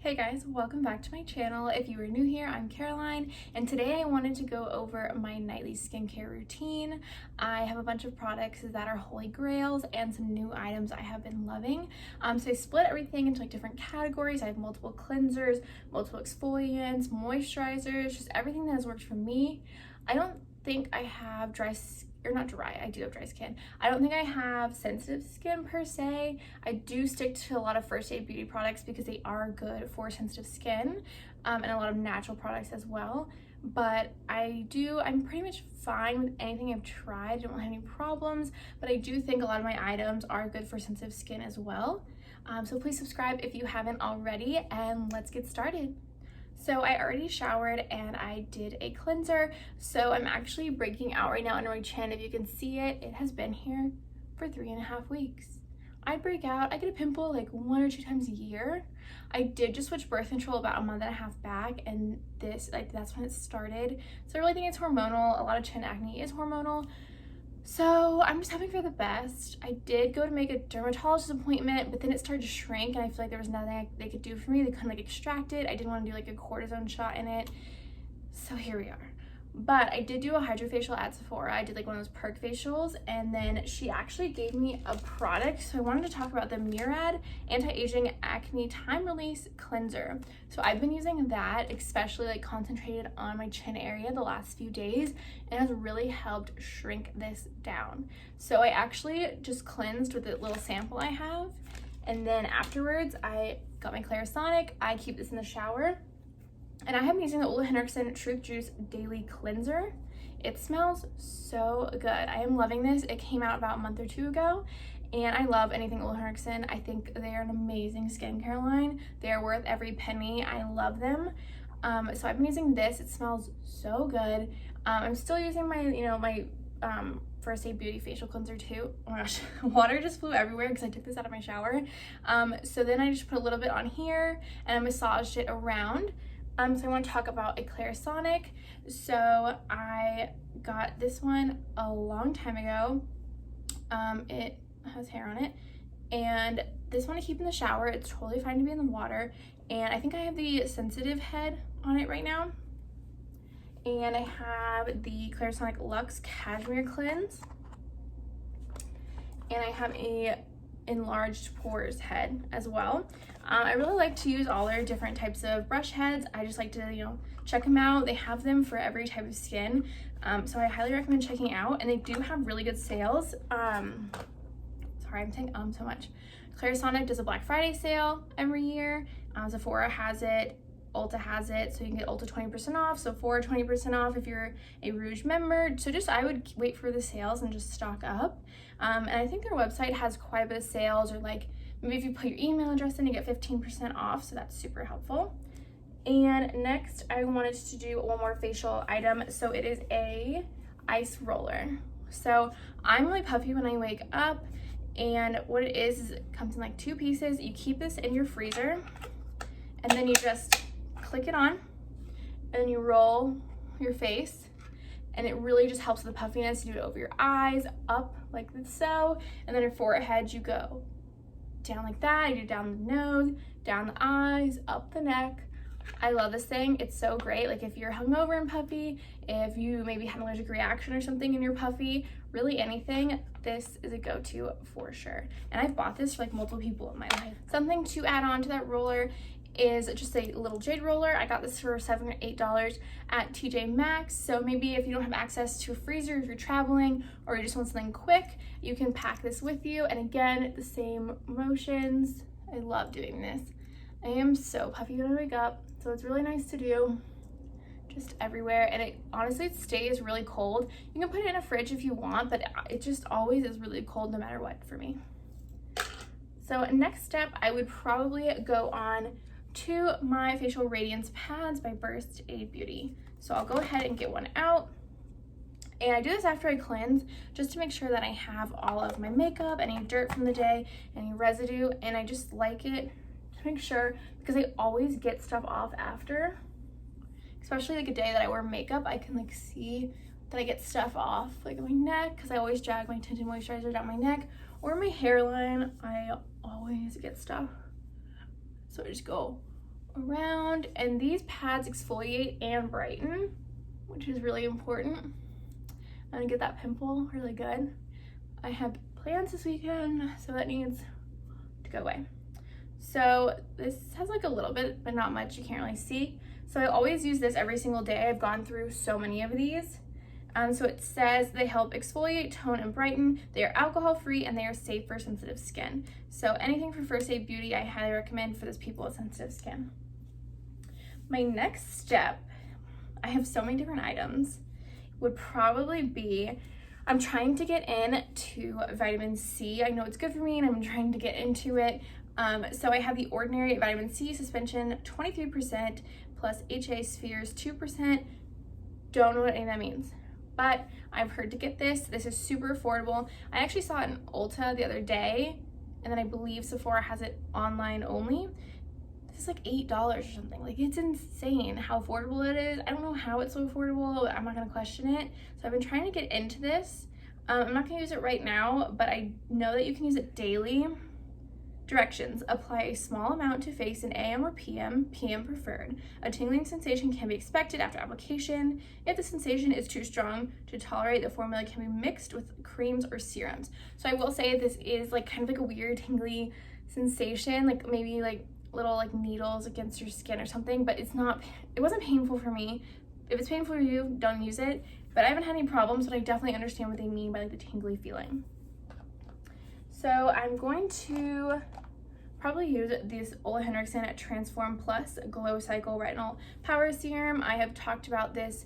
Hey guys, welcome back to my channel. If you are new here, I'm Caroline, and today I wanted to go over my nightly skincare routine. I have a bunch of products that are holy grails and some new items I have been loving. So I split everything into like different categories. I have multiple cleansers, multiple exfoliants, moisturizers, just everything that has worked for me. I don't think I have I do have dry skin. I don't think I have sensitive skin per se. I do stick to a lot of first aid beauty products because they are good for sensitive skin, and a lot of natural products as well. But I'm pretty much fine with anything I've tried. I don't have any problems, but I do think a lot of my items are good for sensitive skin as well. So please subscribe if you haven't already, and let's get started. So I already showered and I did a cleanser. So I'm actually breaking out right now under my chin. If you can see it, it has been here for 3.5 weeks. I break out, I get a pimple like 1 or 2 times a year. I did just switch birth control about a 1.5 months back, and that's when it started. So I really think it's hormonal. A lot of chin acne is hormonal. So I'm just hoping for the best. I did go to make a dermatologist appointment, but then it started to shrink and I feel like there was nothing they could do for me. They couldn't like extract it. I didn't want to do like a cortisone shot in it. So here we are. But I did do a hydrofacial at Sephora. I did like one of those perk facials, and then she actually gave me a product. So I wanted to talk about the Murad Anti-Aging Acne Time Release Cleanser. So I've been using that, especially like concentrated on my chin area the last few days, and it has really helped shrink this down. So I actually just cleansed with the little sample I have, and then afterwards I got my Clarisonic. I keep this in the shower. And I have been using the Olehenrikson Truth Juice Daily Cleanser. It smells so good. I am loving this. It came out about a month or 2 ago, and I love anything Olehenrikson. I think they are an amazing skincare line. They are worth every penny. I love them. So I've been using this. It smells so good. I'm still using my First Aid Beauty facial cleanser too. Oh my gosh, water just flew everywhere because I took this out of my shower. So then I just put a little bit on here and I massaged it around. So I want to talk about a Clarisonic. So I got this one a long time ago. It has hair on it, and this one I keep in the shower. It's totally fine to be in the water, and I think I have the sensitive head on it right now. And I have the Clarisonic Luxe Cashmere Cleanse, and I have a enlarged pores head as well. I really like to use all their different types of brush heads. I just like to, check them out. They have them for every type of skin. So I highly recommend checking out, and they do have really good sales. Sorry, I'm saying so much. Clarisonic does a Black Friday sale every year. Sephora has it. Ulta has it, so you can get Ulta 20% off, Sephora 20% off if you're a Rouge member. So I would wait for the sales and just stock up. And I think their website has quite a bit of sales, or like maybe if you put your email address in, you get 15% off, so that's super helpful. And next I wanted to do one more facial item. So it is a ice roller. So I'm really puffy when I wake up, and what it is it comes in like 2 pieces. You keep this in your freezer, and then you just click it on and you roll your face, and it really just helps with the puffiness. You do it over your eyes, up like so, and then your forehead, you go down like that. You do down the nose, down the eyes, up the neck. I love this thing. It's so great. Like if you're hungover and puffy, if you maybe had an allergic reaction or something and you're puffy, really anything, this is a go-to for sure. And I've bought this for like multiple people in my life. Something to add on to that roller is just a little jade roller. I got this for $7 or $8 at TJ Maxx. So maybe if you don't have access to a freezer, if you're traveling, or you just want something quick, you can pack this with you. And again, the same motions. I love doing this. I am so puffy when I wake up, so it's really nice to do just everywhere. And it honestly stays really cold. You can put it in a fridge if you want, but it just always is really cold no matter what for me. So next step, I would probably go on to my facial radiance pads by First Aid Beauty. So I'll go ahead and get one out, and I do this after I cleanse just to make sure that I have all of my makeup, any dirt from the day, any residue, and I just like it to make sure, because I always get stuff off after, especially like a day that I wear makeup. I can like see that I get stuff off like on my neck, because I always drag my tinted moisturizer down my neck, or my hairline. I always get stuff. So I just go around. And these pads exfoliate and brighten, which is really important. I'm gonna get that pimple really good. I have plans this weekend, so that needs to go away. So this has like a little bit, but not much, you can't really see. So I always use this every single day. I've gone through so many of these. So it says they help exfoliate, tone, and brighten. They are alcohol-free and they are safe for sensitive skin. So anything for First Aid Beauty, I highly recommend for those people with sensitive skin. My next step, I have so many different items, would probably be, I'm trying to get into vitamin C. I know it's good for me and I'm trying to get into it. So I have the Ordinary Vitamin C Suspension, 23% plus HA Spheres, 2%. Don't know what any of that means, but I've heard to get this. This is super affordable. I actually saw it in Ulta the other day, and then I believe Sephora has it online only. This is like $8 or something. Like, it's insane how affordable it is. I don't know how it's so affordable. I'm not gonna question it. So I've been trying to get into this. I'm not gonna use it right now, but I know that you can use it daily. Directions: apply a small amount to face in AM or PM, PM preferred. A tingling sensation can be expected after application. If the sensation is too strong to tolerate, the formula can be mixed with creams or serums. So I will say this is like kind of like a weird tingly sensation, like maybe like little like needles against your skin or something, but it wasn't painful for me. If it's painful for you, don't use it. But I haven't had any problems, but I definitely understand what they mean by like the tingly feeling. So I'm going to probably use this Olehenrikson Transform Plus Glow Cycle Retinol Power Serum. I have talked about this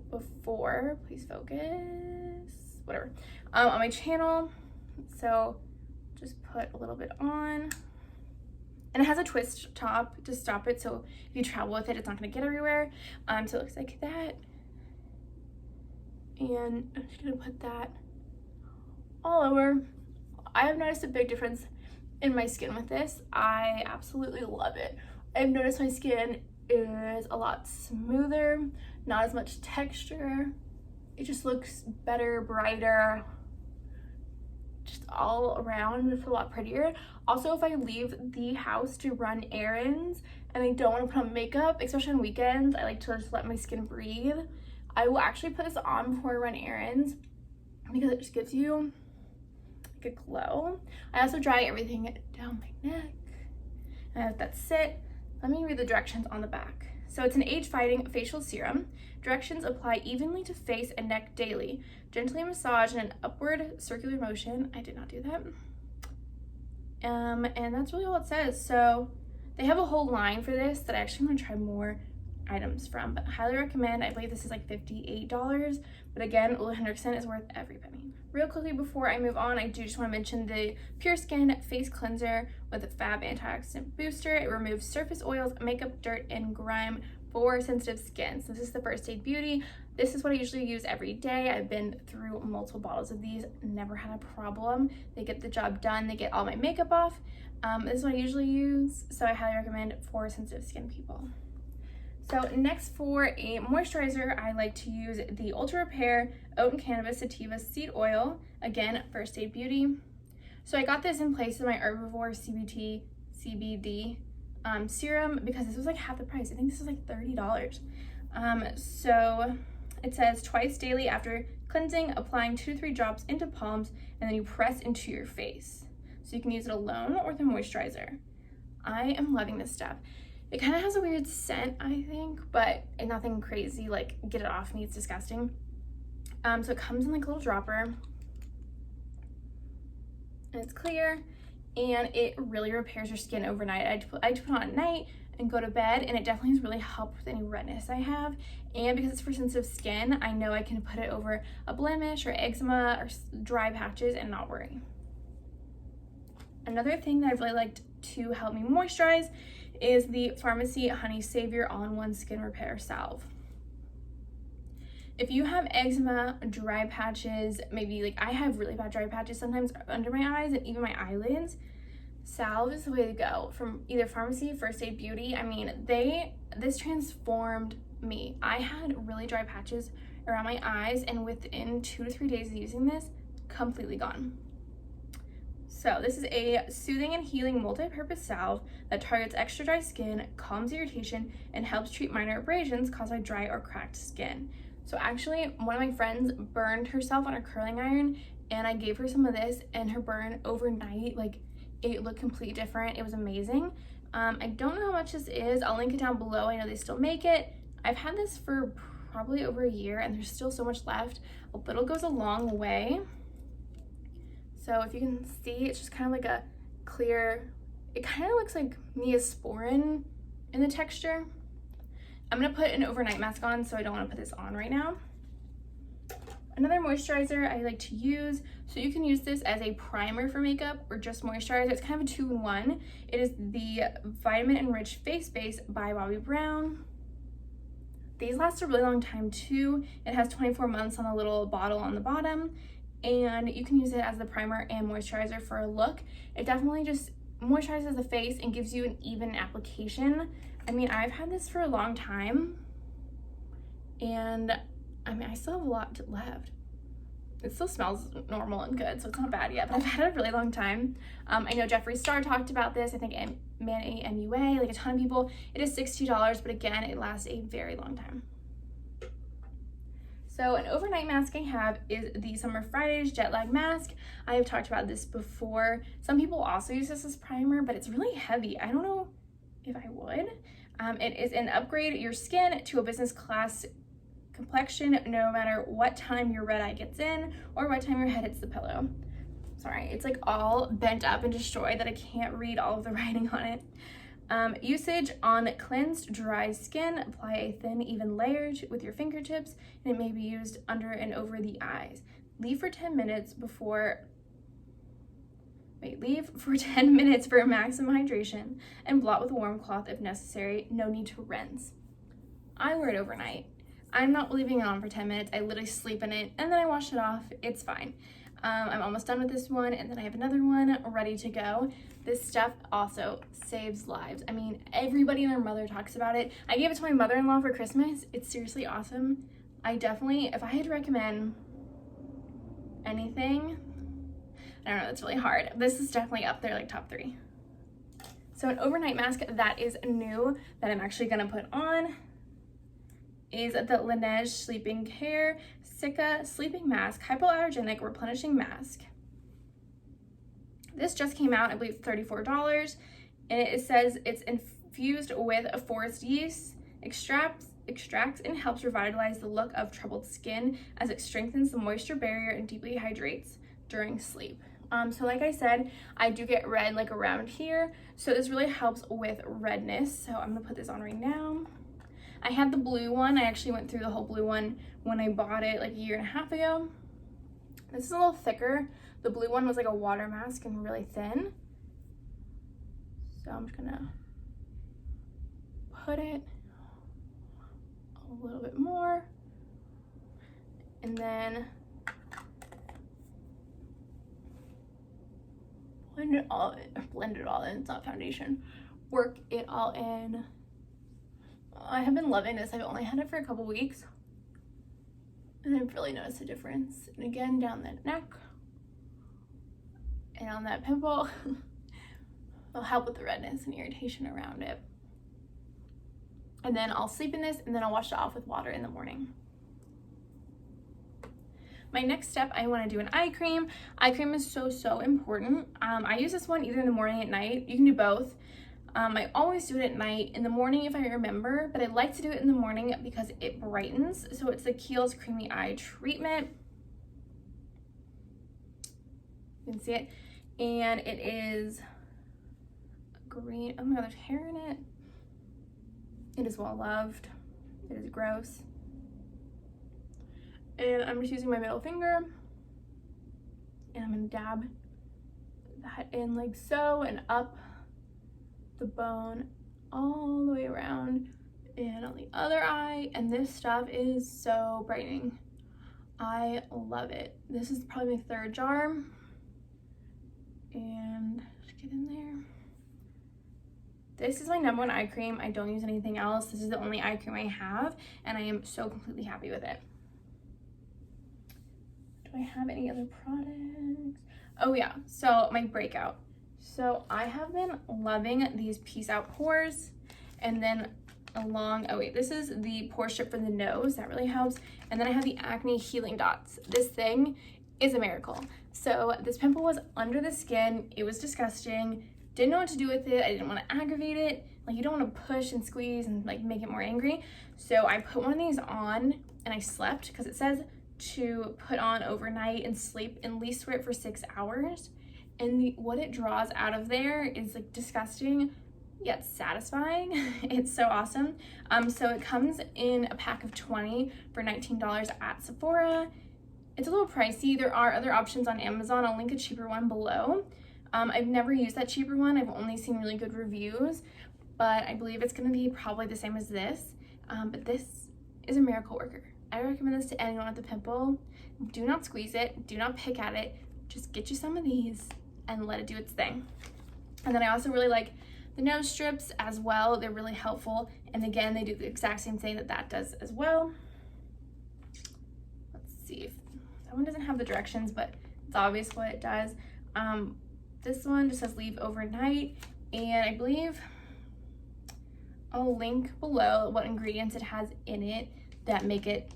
before, please focus, whatever, on my channel. So just put a little bit on. And it has a twist top to stop it, so if you travel with it, it's not gonna get everywhere. So it looks like that. And I'm just gonna put that all over. I have noticed a big difference in my skin with this. I absolutely love it. I've noticed my skin is a lot smoother, not as much texture. It just looks better, brighter, just all around. It's a lot prettier. Also, if I leave the house to run errands and I don't want to put on makeup, especially on weekends, I like to just let my skin breathe. I will actually put this on before I run errands because it just gives you a glow. I also dry everything down my neck and I let that sit. Let me read the directions on the back. So it's an age-fighting facial serum. Directions: apply evenly to face and neck daily. Gently massage in an upward circular motion. I did not do that. And that's really all it says. So they have a whole line for this that I actually want to try more items from, but highly recommend. I believe this is like $58, but again, Olehenrikson is worth every penny. Real quickly before I move on, I do just want to mention the Pure Skin Face Cleanser with a Fab Antioxidant Booster. It removes surface oils, makeup, dirt, and grime for sensitive skin. So this is the First Aid Beauty. This is what I usually use every day. I've been through multiple bottles of these, never had a problem. They get the job done. They get all my makeup off. This is what I usually use, so I highly recommend for sensitive skin people. So next, for a moisturizer, I like to use the Ultra Repair Oat and Cannabis Sativa Seed Oil. Again, First Aid Beauty. So I got this in place of my Herbivore CBD serum because this was like half the price. I think this was like $30. So it says twice daily after cleansing, applying 2 to 3 drops into palms, and then you press into your face. So you can use it alone or with a moisturizer. I am loving this stuff. It kind of has a weird scent, I think, but nothing crazy, like get it off me, it's disgusting. So it comes in like a little dropper, and it's clear, and it really repairs your skin overnight. I like to put it on at night and go to bed, and it definitely has really helped with any redness I have. And because it's for sensitive skin, I know I can put it over a blemish or eczema or dry patches and not worry. Another thing that I've really liked to help me moisturize is the Pharmacy Honey Savior All-in-One Skin Repair Salve. If you have eczema, dry patches, maybe like I have really bad dry patches sometimes under my eyes and even my eyelids, Salve is the way to go. From either Pharmacy, First Aid Beauty. I mean, this transformed me. I had really dry patches around my eyes, and within 2 to 3 days of using this, completely gone. So this is a soothing and healing multi-purpose salve that targets extra dry skin, calms irritation, and helps treat minor abrasions caused by dry or cracked skin. So actually, one of my friends burned herself on her curling iron, and I gave her some of this, and her burn overnight, like, it looked completely different. It was amazing. I don't know how much this is. I'll link it down below. I know they still make it. I've had this for probably over a year, and there's still so much left. A little goes a long way. So if you can see, it's just kind of like a clear, it kind of looks like Neosporin in the texture. I'm gonna put an overnight mask on, so I don't wanna put this on right now. Another moisturizer I like to use, so you can use this as a primer for makeup or just moisturizer. It's kind of a 2-in-1. It is the Vitamin Enriched Face Base by Bobbi Brown. These last a really long time too. It has 24 months on the little bottle on the bottom, and you can use it as the primer and moisturizer for a look. It definitely just moisturizes the face and gives you an even application. I mean, I've had this for a long time, and I mean, I still have a lot left. It still smells normal and good, so it's not bad yet, but I've had it a really long time. I know Jeffree Star talked about this, I think Manny MUA, like a ton of people. It is $60, but again, it lasts a very long time. So an overnight mask I have is the Summer Fridays JETLAG mask. I have talked about this before. Some people also use this as primer, but it's really heavy. I don't know if I would. It is an upgrade your skin to a business class complexion, no matter what time your red eye gets in or what time your head hits the pillow. Sorry, it's like all bent up and destroyed that I can't read all of the writing on it. Usage on cleansed, dry skin. Apply a thin, even layer with your fingertips, and it may be used under and over the eyes. Leave for 10 minutes for maximum hydration, and blot with a warm cloth if necessary. No need to rinse. I wear it overnight. I'm not leaving it on for 10 minutes. I literally sleep in it, and then I wash it off. It's fine. I'm almost done with this one, and then I have another one ready to go. This stuff also saves lives. I mean, everybody and their mother talks about it. I gave it to my mother-in-law for Christmas. It's seriously awesome. I definitely, if I had to recommend anything, I don't know, it's really hard. This is definitely up there, like top 3. So an overnight mask that is new that I'm actually gonna put on is the LANEIGE Sleeping Care Sika Sleeping Mask Hypoallergenic Replenishing Mask. This just came out, I believe $34, and it says it's infused with a forest yeast, extracts and helps revitalize the look of troubled skin as it strengthens the moisture barrier and deeply hydrates during sleep. So like I said, I do get red like around here, so this really helps with redness. So I'm gonna put this on right now. I had the blue one. I actually went through the whole blue one when I bought it like a year and a half ago. This is a little thicker. The blue one was like a water mask and really thin. So I'm just gonna put it a little bit more, and then blend it all in. It's not foundation. Work it all in. I have been loving this. I've only had it for a couple weeks, and I've really noticed a difference. And again, down that neck and on that pimple. It'll help with the redness and irritation around it. And then I'll sleep in this, and then I'll wash it off with water in the morning. My next step, I want to do an eye cream. Eye cream is so important. I use this one either in the morning or at night. You can do both. I always do it at night, in the morning if I remember, but I like to do it in the morning because it brightens. So it's the KIEHLS Creamy Eye Treatment. You can see it. And it is green. Oh my god, there's hair in it. It is well loved. It is gross. And I'm just using my middle finger, and I'm gonna dab that in like so, and up the bone all the way around and on the other eye. And this stuff is so brightening. I love it. This is probably my 3rd jar, and just get in there. This is my #1 eye cream. I don't use anything else. This is the only eye cream I have, and I am so completely happy with it. Do I have any other products? Oh yeah, so my breakout. So I have been loving these Peace Out pores, and then along, oh wait, this is the pore strip for the nose, that really helps. And then I have the acne healing dots. This thing is a miracle. So this pimple was under the skin, it was disgusting, didn't know what to do with it, I didn't want to aggravate it, like you don't want to push and squeeze and like make it more angry. So I put one of these on and I slept, because it says to put on overnight and sleep and least wear it for 6 hours. And what it draws out of there is like disgusting yet satisfying. It's so awesome. So it comes in a pack of 20 for $19 at Sephora. It's a little pricey. There are other options on Amazon. I'll link a cheaper one below. I've never used that cheaper one. I've only seen really good reviews, but I believe it's gonna be probably the same as this. But this is a miracle worker. I recommend this to anyone with a pimple. Do not squeeze it, do not pick at it. Just get you some of these and let it do its thing. And then I also really like the nose strips as well. They're really helpful. And again, they do the exact same thing that does as well. Let's see if that one doesn't have the directions, but it's obvious what it does. This one just says leave overnight, and I believe I'll link below what ingredients it has in it that make it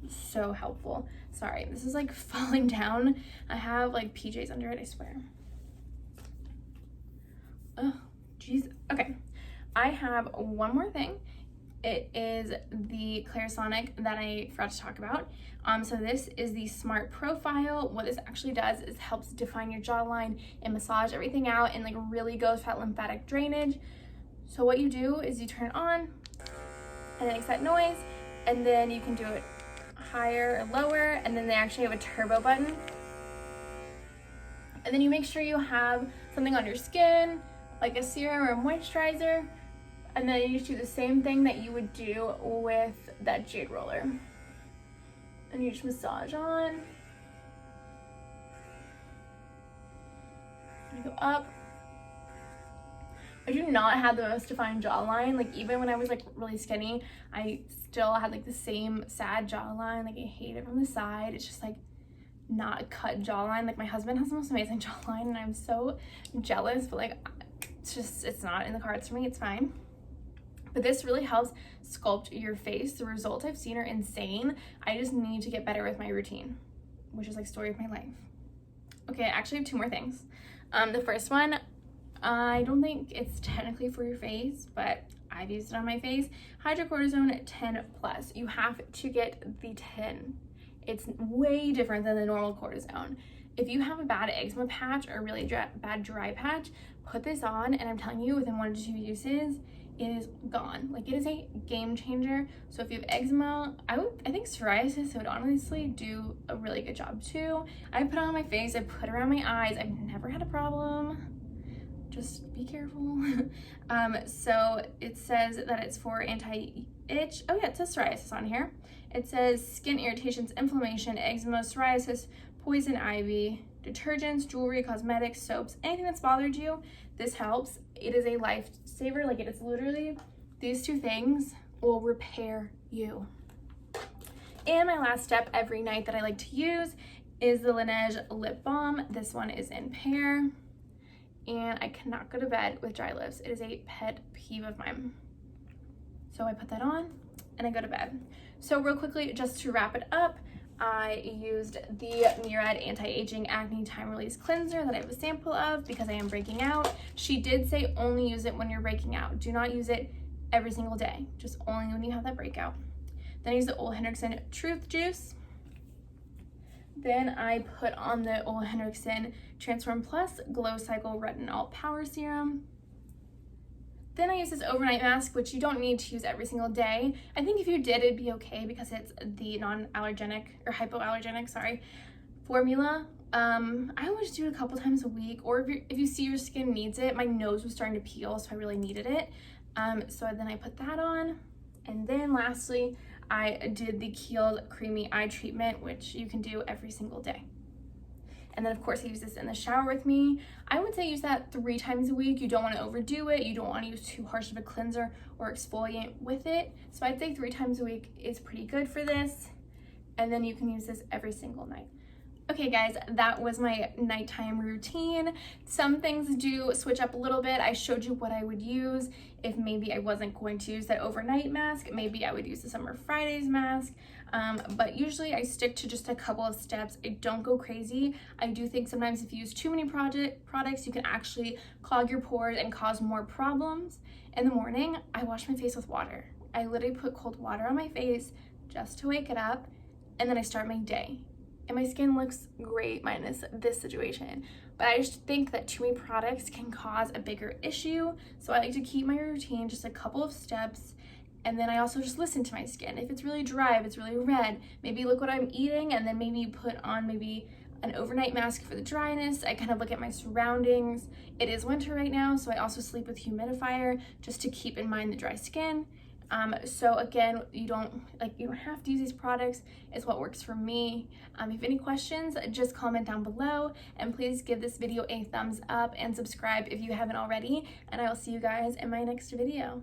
so helpful. Sorry, this is like falling down. I have like PJs under it, I swear. Oh, jeez. Okay, I have one more thing. It is the Clarisonic that I forgot to talk about. So this is the Smart Profile. What this actually does is helps define your jawline and massage everything out, and like really goes for that lymphatic drainage. So what you do is you turn it on and it makes that noise, and then you can do it higher or lower, and then they actually have a turbo button. And then you make sure you have something on your skin, like a serum or a moisturizer, and then you just do the same thing that you would do with that jade roller. And you just massage on. You go up. I do not have the most defined jawline. Like even when I was like really skinny, I still had like the same sad jawline. Like I hate it from the side. It's just like not a cut jawline. Like my husband has the most amazing jawline and I'm so jealous, but like it's not in the cards for me. It's fine. But this really helps sculpt your face. The results I've seen are insane. I just need to get better with my routine, which is like story of my life. Okay, I actually have two more things. The first one, I don't think it's technically for your face, but I've used it on my face. Hydrocortisone 10 plus. You have to get the 10. It's way different than the normal cortisone. If you have a bad eczema patch or really bad dry patch, put this on, and I'm telling you, within 1 to 2 uses, it is gone. Like it is a game changer. So if you have eczema, I think psoriasis would honestly do a really good job too. I put it on my face, I put it around my eyes. I've never had a problem. Just be careful. So it says that it's for anti-itch. Oh yeah, it says psoriasis on here. It says skin irritations, inflammation, eczema, psoriasis, poison ivy, detergents, jewelry, cosmetics, soaps, anything that's bothered you, this helps. It is a lifesaver. Like it is literally, these two things will repair you. And my last step every night that I like to use is the LANEIGE lip balm. This one is in pear, and I cannot go to bed with dry lips. It is a pet peeve of mine. So I put that on and I go to bed. So real quickly, just to wrap it up, I used the Murad Anti-Aging Acne Time Release Cleanser that I have a sample of because I am breaking out. She did say only use it when you're breaking out. Do not use it every single day, just only when you have that breakout. Then I use the Olehenrikson Truth Juice. Then I put on the Olehenrikson Transform Plus Glow Cycle RETIN-ALT Power Serum. Then I use this overnight mask, which you don't need to use every single day. I think if you did, it'd be okay because it's the non-allergenic or hypoallergenic, sorry, formula. I always do it a couple times a week, or if you see your skin needs it. My nose was starting to peel, so I really needed it. So then I put that on. And then lastly, I did the KIEHLS Creamy Eye Treatment, which you can do every single day. And then of course I use this in the shower with me. I would say use that 3 times a week. You don't want to overdo it. You don't want to use too harsh of a cleanser or exfoliant with it. So I'd say 3 times a week is pretty good for this. And then you can use this every single night. Okay guys, that was my nighttime routine. Some things do switch up a little bit. I showed you what I would use if maybe I wasn't going to use that overnight mask. Maybe I would use the Summer Fridays mask, but usually I stick to just a couple of steps. I don't go crazy. I do think sometimes if you use too many products, you can actually clog your pores and cause more problems. In the morning, I wash my face with water. I literally put cold water on my face just to wake it up, and then I start my day. And my skin looks great minus this situation. But I just think that too many products can cause a bigger issue. So I like to keep my routine just a couple of steps. And then I also just listen to my skin. If it's really dry, if it's really red, maybe look what I'm eating and then maybe put on maybe an overnight mask for the dryness. I kind of look at my surroundings. It is winter right now, so I also sleep with humidifier just to keep in mind the dry skin. So again, you don't have to use these products. It's what works for me. If you have any questions, just comment down below, and please give this video a thumbs up and subscribe if you haven't already, and I will see you guys in my next video.